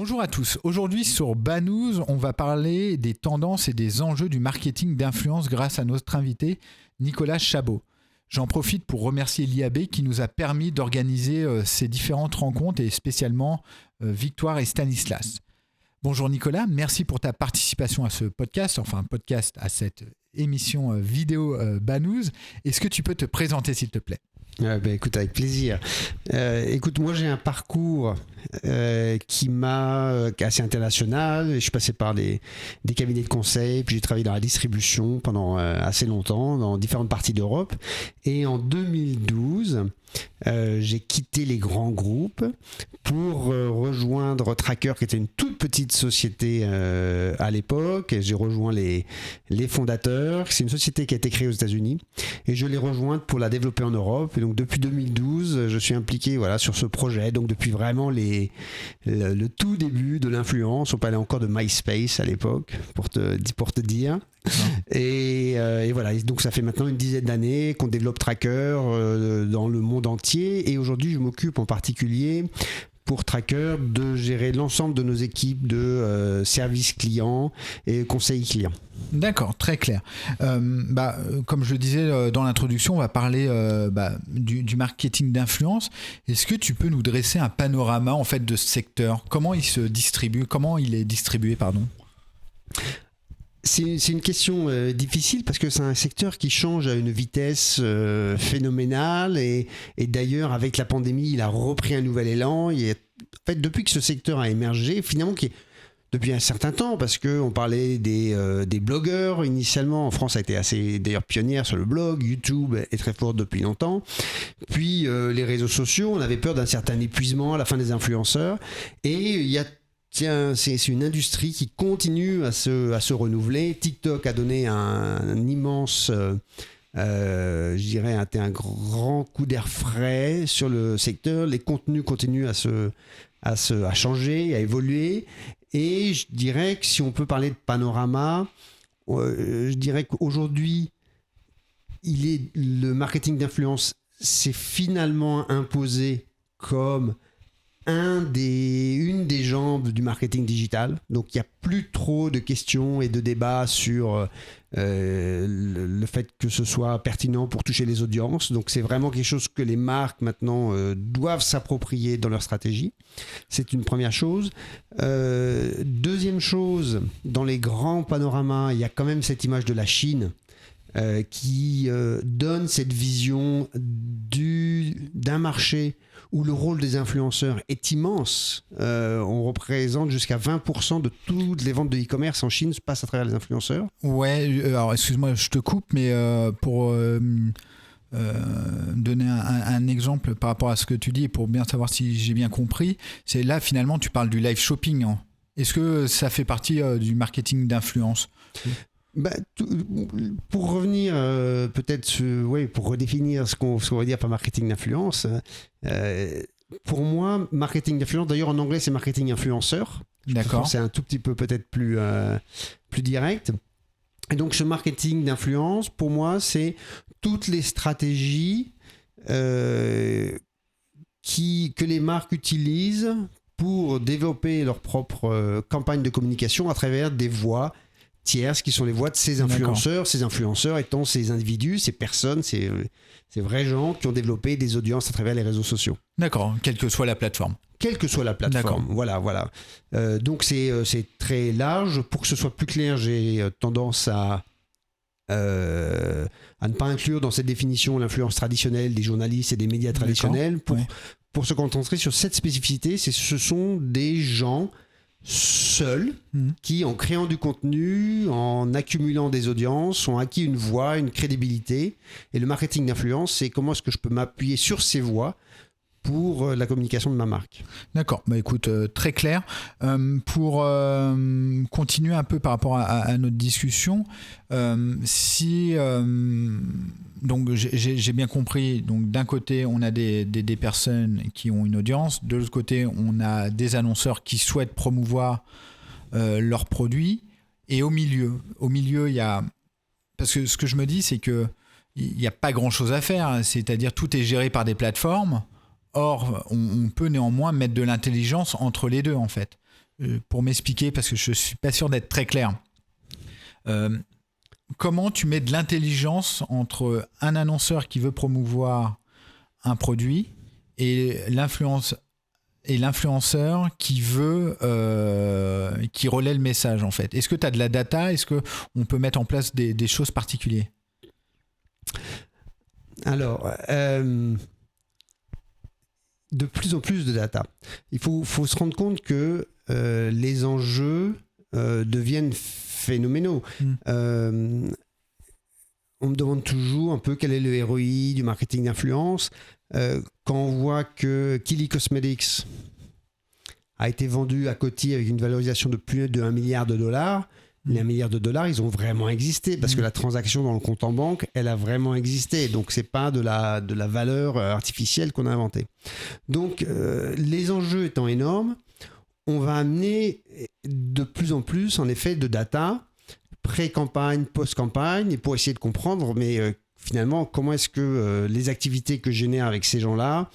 Bonjour à tous. Aujourd'hui sur Banous, on va parler des tendances et des enjeux du marketing d'influence grâce à notre invité Nicolas Chabot. J'en profite pour remercier l'IAB qui nous a permis d'organiser ces différentes rencontres et spécialement Victoire et Stanislas. Bonjour Nicolas, merci pour ta participation à ce podcast, à cette émission vidéo Banous. Est-ce que tu peux te présenter s'il te plaît ? Écoute, avec plaisir. Moi j'ai un parcours qui est assez international. Je suis passé par des cabinets de conseil, puis j'ai travaillé dans la distribution pendant assez longtemps dans différentes parties d'Europe. Et en 2012, j'ai quitté les grands groupes pour rejoindre Tracker, qui était une toute petite société à l'époque. J'ai rejoint les fondateurs. C'est une société qui a été créée aux États-Unis et je l'ai rejointe pour la développer en Europe. Et donc depuis 2012, je suis impliqué sur ce projet. Donc depuis vraiment le tout début de l'influence, on parlait encore de MySpace à l'époque, pour te dire. Et voilà, donc ça fait maintenant une dizaine d'années qu'on développe Tracker dans le monde entier, et aujourd'hui je m'occupe en particulier pour Tracker de gérer l'ensemble de nos équipes de service client et conseil client. D'accord, très clair. Comme je le disais dans l'introduction, on va parler du marketing d'influence. Est-ce que tu peux nous dresser un panorama en fait de ce secteur ? Comment il est distribué, pardon ? C'est une question difficile parce que c'est un secteur qui change à une vitesse phénoménale et d'ailleurs avec la pandémie il a repris un nouvel élan. Depuis que ce secteur a émergé, finalement depuis un certain temps, parce qu'on parlait des blogueurs initialement, en France ça a été assez d'ailleurs pionnière sur le blog, YouTube est très fort depuis longtemps, puis les réseaux sociaux, on avait peur d'un certain épuisement à la fin des influenceurs, et c'est une industrie qui continue à se renouveler. TikTok a donné un immense, un grand coup d'air frais sur le secteur. Les contenus continuent à changer, à évoluer. Et je dirais que si on peut parler de panorama, je dirais qu'aujourd'hui, le marketing d'influence s'est finalement imposé comme une des jambes du marketing digital. Donc il n'y a plus trop de questions et de débats sur le fait que ce soit pertinent pour toucher les audiences. Donc c'est vraiment quelque chose que les marques maintenant doivent s'approprier dans leur stratégie. C'est une première chose. Deuxième chose, dans les grands panoramas, il y a quand même cette image de la Chine qui donne cette vision d'un marché où le rôle des influenceurs est immense. On représente jusqu'à 20% de toutes les ventes de e-commerce en Chine se passent à travers les influenceurs. Ouais, alors excuse-moi, je te coupe, mais pour donner un exemple par rapport à ce que tu dis et pour bien savoir si j'ai bien compris, c'est là finalement tu parles du live shopping. Hein. Est-ce que ça fait partie du marketing d'influence ? Pour revenir pour redéfinir ce qu'on va dire par marketing d'influence, pour moi marketing d'influence, d'ailleurs en anglais c'est marketing influenceur. D'accord. C'est un tout petit peu peut-être plus direct. Et donc ce marketing d'influence pour moi c'est toutes les stratégies que les marques utilisent pour développer leur propre campagne de communication à travers des voies tierces qui sont les voix de ces influenceurs. D'accord. Ces influenceurs étant ces individus, ces personnes, ces vrais gens qui ont développé des audiences à travers les réseaux sociaux. D'accord, quelle que soit la plateforme. Quelle que soit la plateforme, d'accord. Voilà. Donc c'est très large. Pour que ce soit plus clair, j'ai tendance à ne pas inclure dans cette définition l'influence traditionnelle des journalistes et des médias traditionnels. Pour se concentrer sur cette spécificité, ce sont des gens seuls qui, en créant du contenu, en accumulant des audiences, ont acquis une voix, une crédibilité. Et le marketing d'influence, c'est comment est-ce que je peux m'appuyer sur ces voix pour la communication de ma marque. D'accord, écoute, très clair. Pour continuer un peu par rapport à notre discussion, donc j'ai bien compris, donc d'un côté on a des personnes qui ont une audience, de l'autre côté on a des annonceurs qui souhaitent promouvoir leurs produits, et au milieu il y a, parce que ce que je me dis c'est que il n'y a pas grand chose à faire, c'est-à-dire tout est géré par des plateformes. Or, on peut néanmoins mettre de l'intelligence entre les deux, en fait. pour m'expliquer, parce que je ne suis pas sûr d'être très clair. Comment tu mets de l'intelligence entre un annonceur qui veut promouvoir un produit et l'influenceur qui veut qui relaie le message en fait. Est-ce que tu as de la data? Est-ce qu'on peut mettre en place des choses particulières? Alors, de plus en plus de data. Il faut se rendre compte que les enjeux deviennent phénoménaux. On me demande toujours un peu quel est le ROI du marketing d'influence. Quand on voit que Kylie Cosmetics a été vendu à Coty avec une valorisation de plus de $1 milliard, les $1 milliard, ils ont vraiment existé parce que la transaction dans le compte en banque, elle a vraiment existé. Donc, c'est pas de la valeur artificielle qu'on a inventée. Donc, les enjeux étant énormes, on va amener de plus en plus, en effet, de data, pré-campagne, post-campagne, et pour essayer de comprendre, mais finalement, comment est-ce que les activités que je génère avec ces gens-là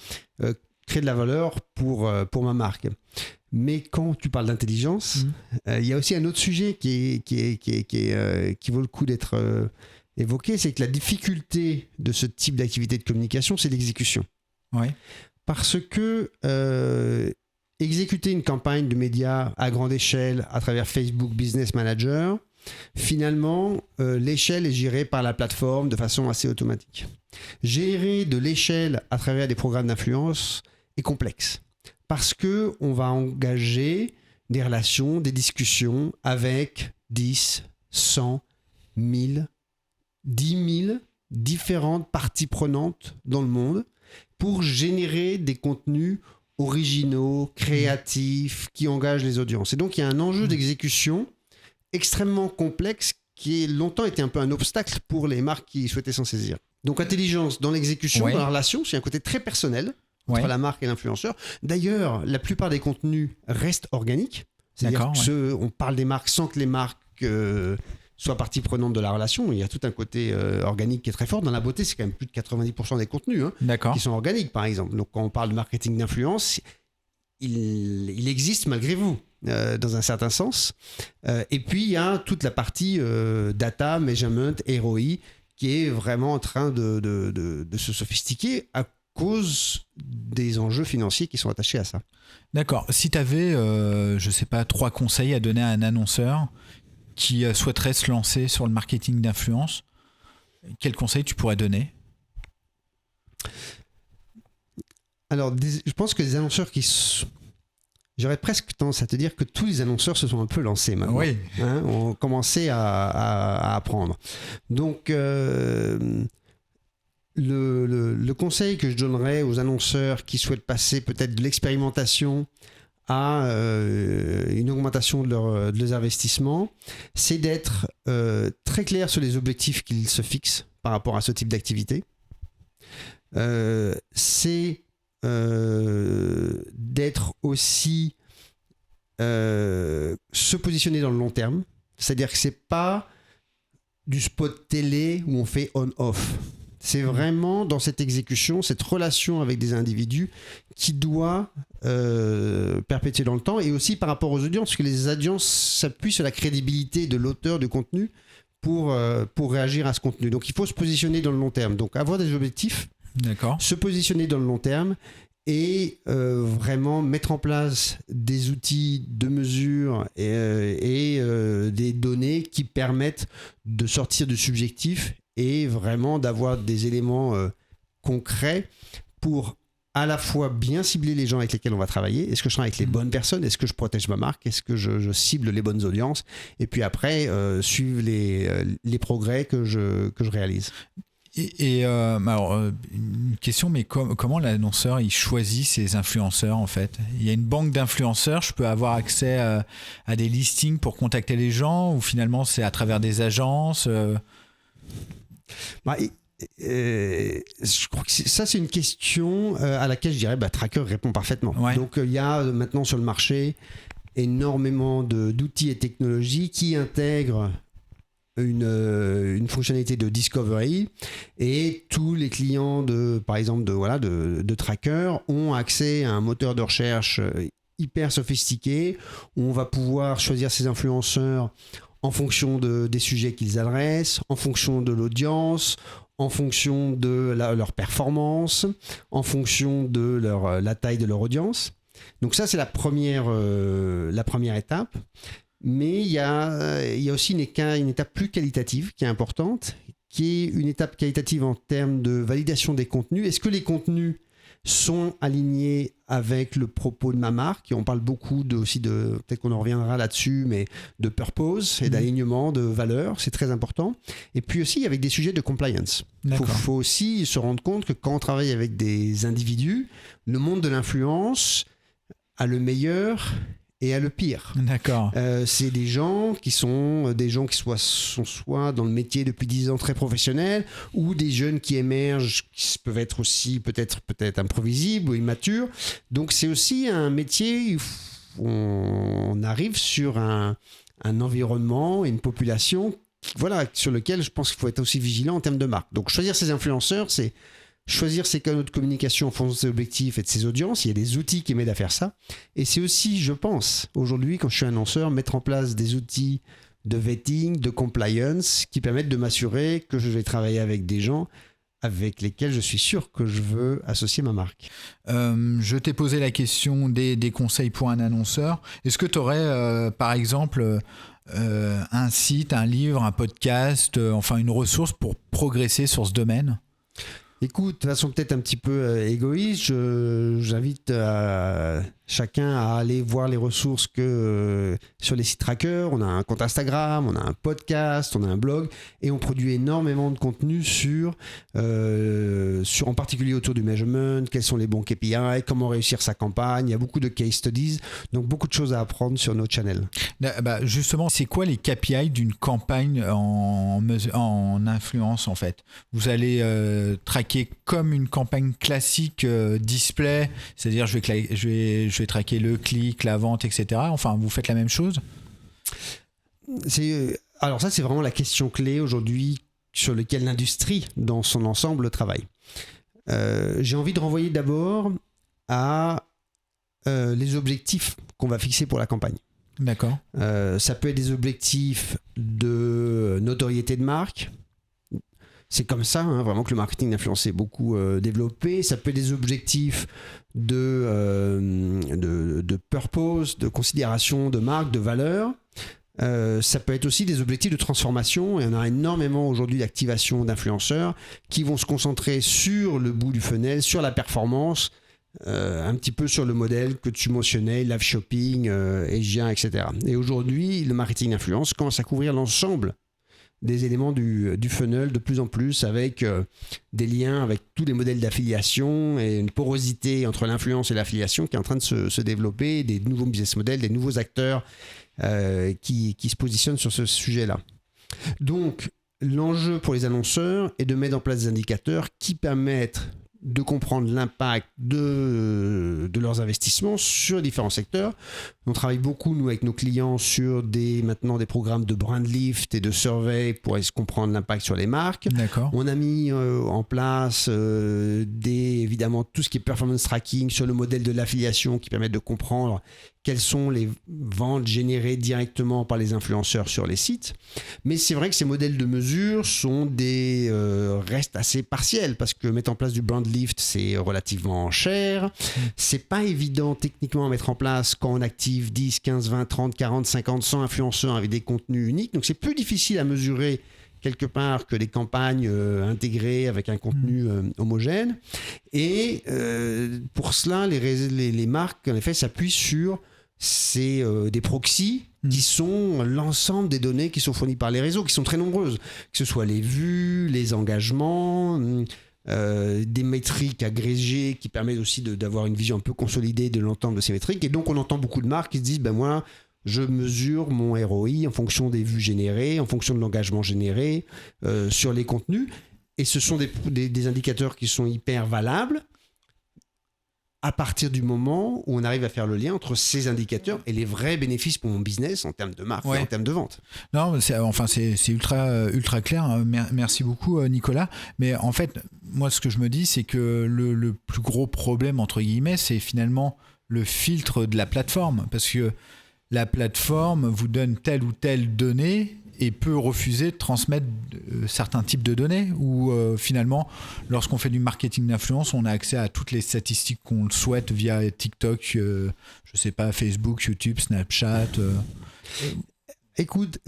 créent de la valeur pour ma marque. Mais quand tu parles d'intelligence, il y a aussi un autre sujet qui vaut le coup d'être évoqué, c'est que la difficulté de ce type d'activité de communication, c'est l'exécution. Ouais. Parce que exécuter une campagne de médias à grande échelle à travers Facebook Business Manager, finalement, l'échelle est gérée par la plateforme de façon assez automatique. Gérer de l'échelle à travers des programmes d'influence est complexe parce qu'on va engager des relations, des discussions avec 10, 100, 1000, 10 000 différentes parties prenantes dans le monde pour générer des contenus originaux, créatifs, qui engagent les audiences. Et donc, il y a un enjeu d'exécution extrêmement complexe qui longtemps été un peu un obstacle pour les marques qui souhaitaient s'en saisir. Donc, intelligence dans l'exécution, dans la relation, c'est un côté très personnel entre la marque et l'influenceur. D'ailleurs, la plupart des contenus restent organiques. C'est-à-dire on parle des marques sans que les marques soient partie prenante de la relation. Il y a tout un côté organique qui est très fort. Dans la beauté, c'est quand même plus de 90% des contenus qui sont organiques, par exemple. Donc, quand on parle de marketing d'influence, il existe malgré vous, dans un certain sens. Et puis, il y a toute la partie data, measurement, ROI, qui est vraiment en train de se sophistiquer à cause des enjeux financiers qui sont attachés à ça. D'accord. Si tu avais, je ne sais pas, 3 conseils à donner à un annonceur qui souhaiterait se lancer sur le marketing d'influence, quels conseils tu pourrais donner? Alors, je pense que les annonceurs j'aurais presque tendance à te dire que tous les annonceurs se sont un peu lancés maintenant. Oui. Ont commencé à apprendre. Donc, le conseil que je donnerais aux annonceurs qui souhaitent passer peut-être de l'expérimentation à une augmentation de leurs investissements, c'est d'être très clair sur les objectifs qu'ils se fixent par rapport à ce type d'activité. C'est d'être aussi se positionner dans le long terme. C'est-à-dire que c'est pas du spot télé où on fait on-off. C'est vraiment dans cette exécution, cette relation avec des individus qui doit perpétuer dans le temps, et aussi par rapport aux audiences, parce que les audiences s'appuient sur la crédibilité de l'auteur du contenu pour réagir à ce contenu. Donc il faut se positionner dans le long terme. Donc avoir des objectifs, se positionner dans le long terme et vraiment mettre en place des outils de mesure et des données qui permettent de sortir du subjectif et vraiment d'avoir des éléments concrets pour à la fois bien cibler les gens avec lesquels on va travailler. Est-ce que je travaille avec les bonnes personnes? Est-ce que je protège ma marque? Est-ce que je cible les bonnes audiences? Et puis après, suivre les progrès que je réalise. Alors, une question, mais comment l'annonceur il choisit ses influenceurs en fait? Il y a une banque d'influenceurs, je peux avoir accès à des listings pour contacter les gens, ou finalement c'est à travers des agences? Je crois que ça c'est une question à laquelle je dirais Tracker répond parfaitement. Donc il y a maintenant sur le marché énormément d'outils et technologies qui intègrent une fonctionnalité de discovery, et tous les clients par exemple de Tracker ont accès à un moteur de recherche hyper sophistiqué, où on va pouvoir choisir ses influenceurs en fonction des sujets qu'ils adressent, en fonction de l'audience, en fonction de leur performance, en fonction de la taille de leur audience. Donc ça, c'est la première étape. Mais il y a aussi une étape plus qualitative qui est importante, qui est une étape qualitative en termes de validation des contenus. Est-ce que les contenus sont alignés avec le propos de ma marque? Et on parle beaucoup aussi de, peut-être qu'on en reviendra là-dessus, mais de purpose et d'alignement de valeurs, c'est très important. Et puis aussi avec des sujets de compliance. Il faut aussi se rendre compte que quand on travaille avec des individus, le monde de l'influence a le meilleur et à le pire. D'accord. C'est des gens qui sont soit dans le métier depuis 10 ans très professionnels, ou des jeunes qui émergent, qui peuvent être aussi peut-être imprévisibles ou immatures. Donc c'est aussi un métier où on arrive sur un environnement et une population sur lequel je pense qu'il faut être aussi vigilant en termes de marque. Donc choisir ses influenceurs, c'est choisir ses canaux de communication en fonction de ses objectifs et de ses audiences. Il y a des outils qui m'aident à faire ça. Et c'est aussi, je pense, aujourd'hui, quand je suis annonceur, mettre en place des outils de vetting, de compliance, qui permettent de m'assurer que je vais travailler avec des gens avec lesquels je suis sûr que je veux associer ma marque. Je t'ai posé la question des conseils pour un annonceur. Est-ce que tu aurais, par exemple, un site, un livre, un podcast, une ressource pour progresser sur ce domaine ? Écoute, de façon peut-être un petit peu égoïste, j'invite chacun à aller voir les ressources sur les sites trackers. On a un compte Instagram, on a un podcast, on a un blog et on produit énormément de contenu sur en particulier autour du measurement, quels sont les bons KPI, comment réussir sa campagne. Il y a beaucoup de case studies, donc beaucoup de choses à apprendre sur nos channels. Justement, c'est quoi les KPI d'une campagne en influence en fait ? Vous allez traquer comme une campagne classique display, c'est-à-dire je vais traquer le clic, la vente, etc. Enfin, vous faites la même chose ? Alors ça, c'est vraiment la question clé aujourd'hui sur laquelle l'industrie dans son ensemble travaille. J'ai envie de renvoyer d'abord à les objectifs qu'on va fixer pour la campagne. D'accord. Ça peut être des objectifs de notoriété de marque. C'est comme ça, vraiment, que le marketing d'influence est beaucoup développé. Ça peut être des objectifs de purpose, de considération de marque, de valeur. Ça peut être aussi des objectifs de transformation. Et on a énormément aujourd'hui d'activation d'influenceurs qui vont se concentrer sur le bout du funnel, sur la performance, un petit peu sur le modèle que tu mentionnais, live shopping, Asia, etc. Et aujourd'hui, le marketing d'influence commence à couvrir l'ensemble des éléments du funnel de plus en plus, avec des liens avec tous les modèles d'affiliation et une porosité entre l'influence et l'affiliation qui est en train de se développer, des nouveaux business models, des nouveaux acteurs qui se positionnent sur ce sujet-là. Donc, l'enjeu pour les annonceurs est de mettre en place des indicateurs qui permettent de comprendre l'impact de leurs investissements sur différents secteurs. On travaille beaucoup, nous, avec nos clients, sur maintenant des programmes de brand lift et de survey pour comprendre l'impact sur les marques. D'accord. On a mis en place évidemment tout ce qui est performance tracking sur le modèle de l'affiliation qui permet de comprendre quelles sont les ventes générées directement par les influenceurs sur les sites. Mais c'est vrai que ces modèles de mesure restent assez partiels parce que mettre en place du brand lift, c'est relativement cher. C'est pas évident techniquement à mettre en place quand on active 10, 15, 20, 30, 40, 50, 100 influenceurs avec des contenus uniques. Donc c'est plus difficile à mesurer quelque part que des campagnes intégrées avec un contenu homogène. Et pour cela, les marques, en effet, s'appuient sur des proxys qui sont l'ensemble des données qui sont fournies par les réseaux, qui sont très nombreuses, que ce soit les vues, les engagements, des métriques agrégées qui permettent aussi d'avoir une vision un peu consolidée de l'ensemble de ces métriques. Et donc on entend beaucoup de marques qui se disent moi je mesure mon ROI en fonction des vues générées, en fonction de l'engagement généré sur les contenus. Et ce sont des indicateurs qui sont hyper valables à partir du moment où on arrive à faire le lien entre ces indicateurs et les vrais bénéfices pour mon business en termes de marque et en termes de vente. Non, c'est ultra clair. Merci beaucoup, Nicolas. Mais en fait, moi, ce que je me dis, c'est que le plus gros problème, entre guillemets, c'est finalement le filtre de la plateforme, parce que la plateforme vous donne telle ou telle donnée et peut refuser de transmettre certains types de données, ou finalement, lorsqu'on fait du marketing d'influence, on a accès à toutes les statistiques qu'on le souhaite via TikTok, je sais pas, Facebook, YouTube, Snapchat. Écoute,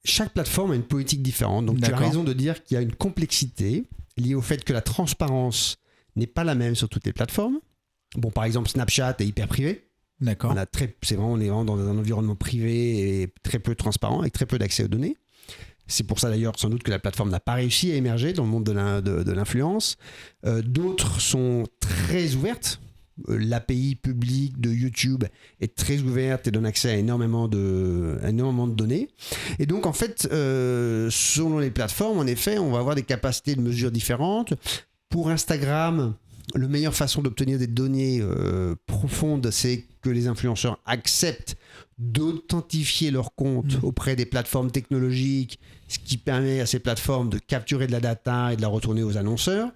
chaque plateforme a une politique différente, donc tu as raison de dire qu'il y a une complexité liée au fait que la transparence n'est pas la même sur toutes les plateformes. Bon, par exemple, Snapchat est hyper privé. D'accord. On est vraiment dans un environnement privé et très peu transparent, avec très peu d'accès aux données. C'est pour ça d'ailleurs sans doute que la plateforme n'a pas réussi à émerger dans le monde de l'influence. D'autres sont très ouvertes. L'API publique de YouTube est très ouverte et donne accès à énormément de données. Et donc en fait, selon les plateformes, en effet, on va avoir des capacités de mesure différentes. Pour Instagram, la meilleure façon d'obtenir des données profondes, c'est que les influenceurs acceptent d'authentifier leur compte auprès des plateformes technologiques, ce qui permet à ces plateformes de capturer de la data et de la retourner aux annonceurs.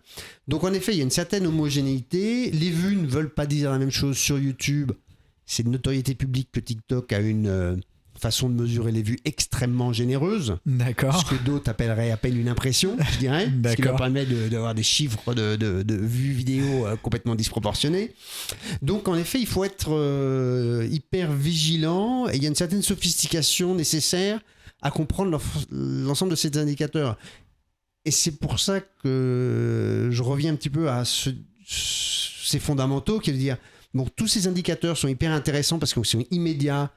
Donc en effet, il y a une certaine homogénéité. Les vues ne veulent pas dire la même chose sur YouTube. C'est de notoriété publique que TikTok a une façon de mesurer les vues extrêmement généreuse. D'accord. Ce que d'autres appelleraient à peine une impression, je dirais. Ce qui leur permet d'avoir des chiffres de vues vidéo complètement disproportionnés. Donc en effet, il faut être hyper vigilant et il y a une certaine sophistication nécessaire à comprendre l'ensemble de ces indicateurs. Et c'est pour ça que je reviens un petit peu à ces fondamentaux, qui veut dire, bon, tous ces indicateurs sont hyper intéressants parce qu'ils sont immédiats,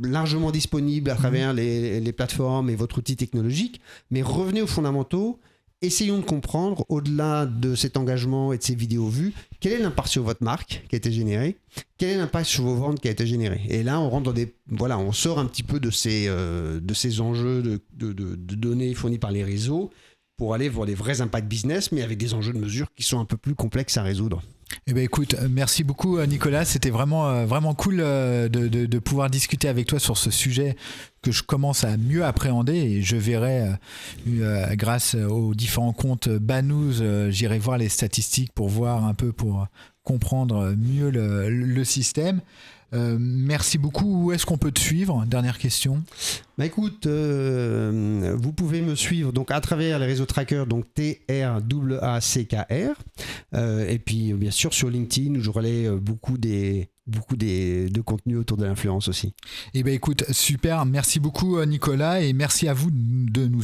largement disponibles à travers les plateformes et votre outil technologique, mais revenez aux fondamentaux, essayons de comprendre, au-delà de cet engagement et de ces vidéos vues, quel est l'impact sur votre marque qui a été généré, quel est l'impact sur vos ventes qui a été généré. Et là, on rentre dans on sort un petit peu de ces enjeux de données fournies par les réseaux pour aller voir les vrais impacts business, mais avec des enjeux de mesure qui sont un peu plus complexes à résoudre. Eh ben écoute, merci beaucoup Nicolas, c'était vraiment cool de pouvoir discuter avec toi sur ce sujet que je commence à mieux appréhender, et je verrai grâce aux différents comptes Banous, j'irai voir les statistiques pour voir un peu, pour comprendre mieux le système. Merci beaucoup. Où est-ce qu'on peut te suivre? Dernière question. Bah écoute, vous pouvez me suivre donc à travers les réseaux trackers, donc TRAACKR, et puis bien sûr sur LinkedIn où je relaie beaucoup de contenu autour de l'influence aussi. Eh ben écoute, super, merci beaucoup Nicolas, et merci à vous de nous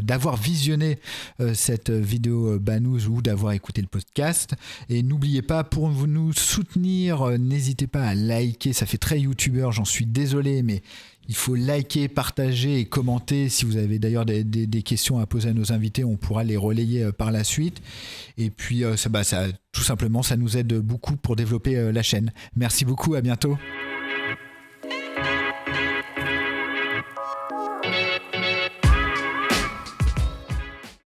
d'avoir visionné cette vidéo Banous ou d'avoir écouté le podcast. Et n'oubliez pas, pour nous soutenir, n'hésitez pas à liker, ça fait très youtubeur, j'en suis désolé, mais il faut liker, partager et commenter. Si vous avez d'ailleurs des questions à poser à nos invités, on pourra les relayer par la suite. Et puis, tout simplement, ça nous aide beaucoup pour développer la chaîne. Merci beaucoup, à bientôt.